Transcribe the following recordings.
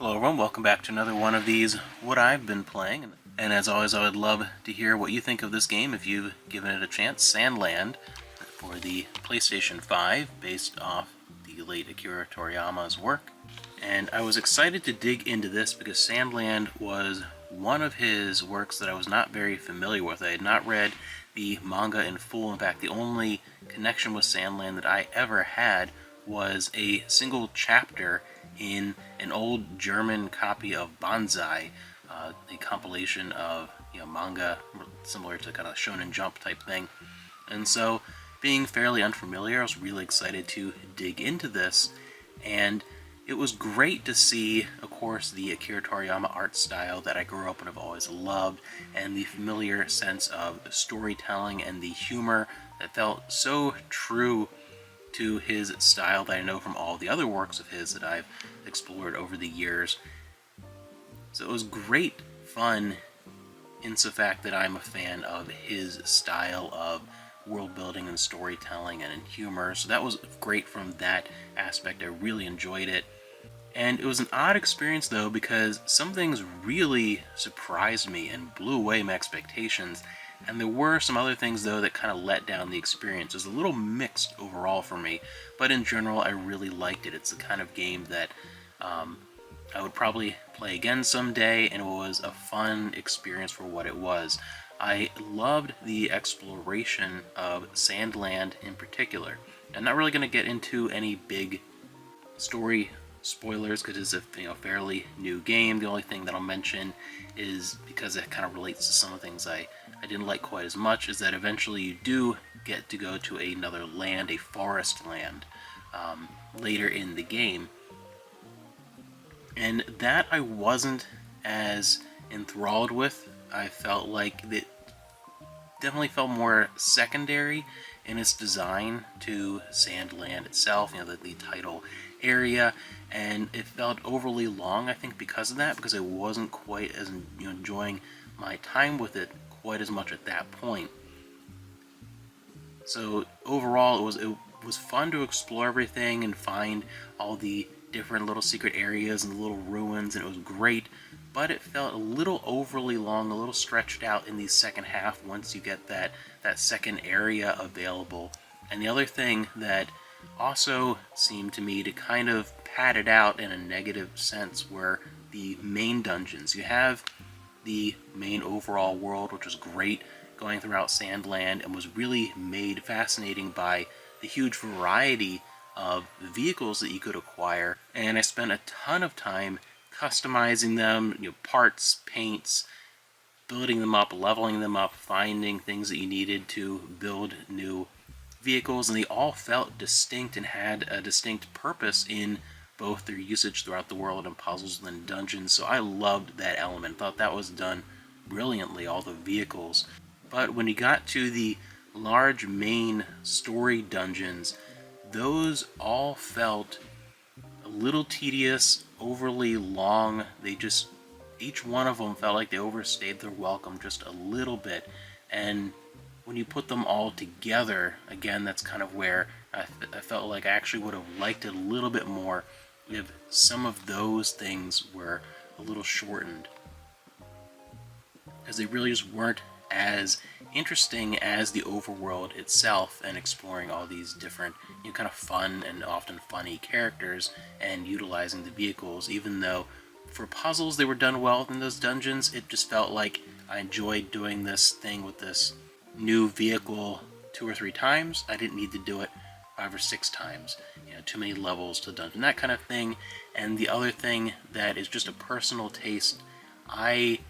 Hello everyone, welcome back to another one of these What I've Been Playing. And as always, I would love to hear what you think of this game if you've given it a chance. Sandland for the PlayStation 5, based off the late Akira Toriyama's work. And I was excited to dig into this because Sandland was one of his works that I was not very familiar with. I had not read the manga in full. In fact, the only connection with Sandland that I ever had was a single chapter in an old German copy of Banzai, a compilation of manga similar to kind of Shonen Jump type thing. And so, being fairly unfamiliar, I was really excited to dig into this, and it was great to see, of course, the Akira Toriyama art style that I grew up and have always loved, and the familiar sense of storytelling and the humor that felt so true to his style that I know from all the other works of his that I've explored over the years. So it was great fun in the fact that I'm a fan of his style of world building and storytelling and humor, so that was great from that aspect. I really enjoyed it. And it was an odd experience though, because some things really surprised me and blew away my expectations, and there were some other things though that kind of let down the experience. It was a little mixed overall for me, but in general I really liked it. It's the kind of game that I would probably play again someday, and it was a fun experience for what it was. I loved the exploration of Sandland in particular. I'm not really going to get into any big story spoilers because it's a fairly new game. The only thing that I'll mention is, because it kind of relates to some of the things I didn't like quite as much, is that eventually you do get to go to another land, a forest land, later in the game. And that I wasn't as enthralled with. I felt like it definitely felt more secondary in its design to Sandland itself, the title area, and it felt overly long, I think, because of that, because I wasn't quite as enjoying my time with it quite as much at that point. So overall, it was fun to explore everything and find all the different little secret areas and little ruins, and it was great, but it felt a little overly long, a little stretched out in the second half once you get that second area available. And the other thing that also seemed to me to kind of pad it out in a negative sense were the main dungeons. You have the main overall world, which was great going throughout Sandland and was really made fascinating by the huge variety of vehicles that you could acquire, and I spent a ton of time customizing them, parts, paints, building them up, leveling them up, finding things that you needed to build new vehicles, and they all felt distinct and had a distinct purpose in both their usage throughout the world and puzzles and dungeons. So I loved that element, thought that was done brilliantly, all the vehicles. But when you got to the large main story dungeons, those all felt a little tedious, overly long. Each one of them felt like they overstayed their welcome just a little bit. And when you put them all together, again, that's kind of where I felt like I actually would have liked it a little bit more if some of those things were a little shortened, because they really just weren't as interesting as the overworld itself and exploring all these different kind of fun and often funny characters and utilizing the vehicles. Even though for puzzles they were done well in those dungeons, it just felt like I enjoyed doing this thing with this new vehicle 2 or 3 times. I didn't need to do it 5 or 6 times. Too many levels to dungeon, that kind of thing. And the other thing that is just a personal taste, I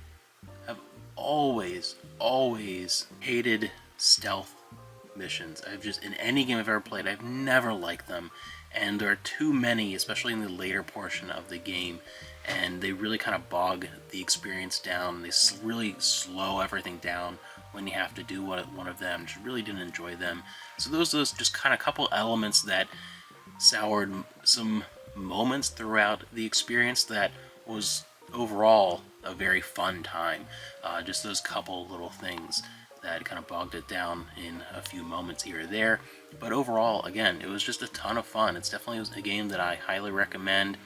have always hated stealth missions. In any game I've ever played, I've never liked them, and there are too many, especially in the later portion of the game, and they really kind of bog the experience down. They really slow everything down when you have to do one of them. Just really didn't enjoy them. So those just kind of couple elements that soured some moments throughout the experience that was overall a very fun time. Just those couple little things that kind of bogged it down in a few moments here or there. But overall, again, it was just a ton of fun. It's definitely a game that I highly recommend.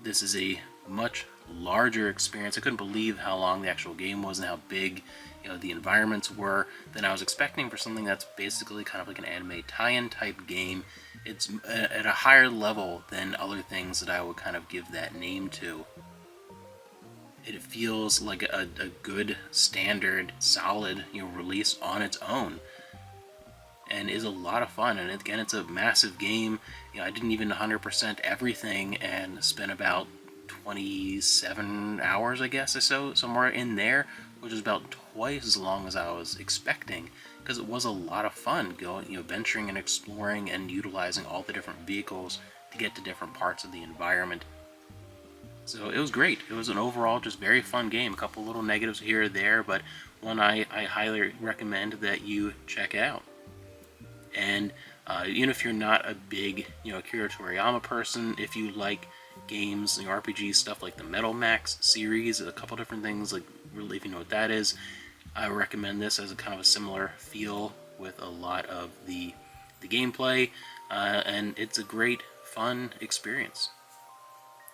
This is a much larger experience. I couldn't believe how long the actual game was and how big, the environments were than I was expecting for something that's basically kind of like an anime tie-in type game. It's at a higher level than other things that I would kind of give that name to. It feels like a good, standard, solid, release on its own, and is a lot of fun. And again, it's a massive game. I didn't even 100% everything, and spent about 27 hours, I guess, or so, somewhere in there, which is about twice as long as I was expecting, because it was a lot of fun going, venturing and exploring and utilizing all the different vehicles to get to different parts of the environment. So it was great. It was an overall just very fun game. A couple little negatives here or there, but one I highly recommend that you check out. And even if you're not a big, Akira Toriyama person, if you like games, RPG stuff like the Metal Max series, a couple different things, like really, if you know what that is, I recommend this as a kind of a similar feel with a lot of the gameplay, and it's a great, fun experience.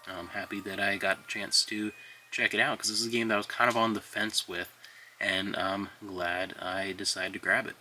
I'm happy that I got a chance to check it out, because this is a game that I was kind of on the fence with, and I'm glad I decided to grab it.